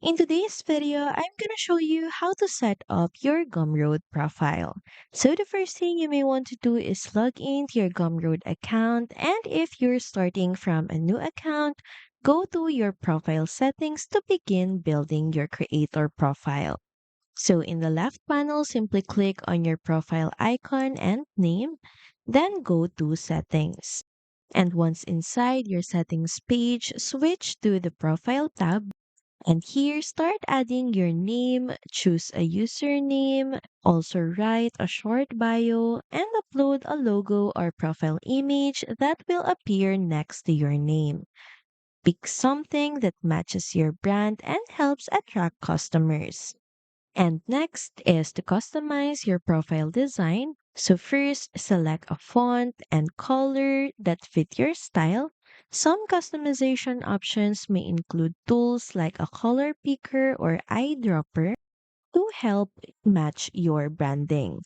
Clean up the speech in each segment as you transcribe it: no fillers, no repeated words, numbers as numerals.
In today's video, I'm going to show you how to set up your Gumroad profile. So the first thing you may want to do is log into your Gumroad account, and if you're starting from a new account, go to your profile settings to begin building your creator profile. So in the left panel, simply click on your profile icon and name, then go to settings. And once inside your settings page, switch to the profile tab and here, start adding your name, choose a username, also write a short bio, and upload a logo or profile image that will appear next to your name. Pick something that matches your brand and helps attract customers. And next is to customize your profile design. So first, select a font and color that fit your style. Some customization options may include tools like a color picker or eyedropper to help match your branding.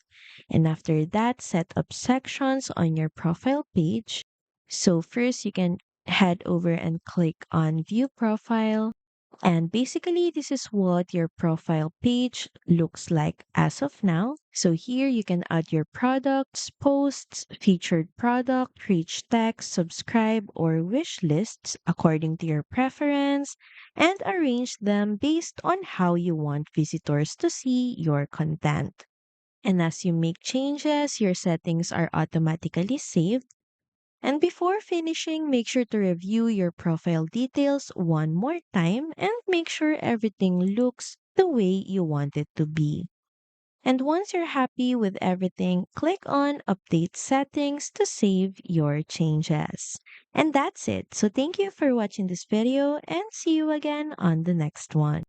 And after that, set up sections on your profile page. So first, you can head over and click on view profile, and basically, this is what your profile page looks like as of now. So here you can add your products, posts, featured product, rich text, subscribe, or wish lists according to your preference, and arrange them based on how you want visitors to see your content. And as you make changes, your settings are automatically saved, and before finishing, make sure to review your profile details one more time and make sure everything looks the way you want it to be. And once you're happy with everything, click on Update Settings to save your changes. And that's it. So thank you for watching this video and see you again on the next one.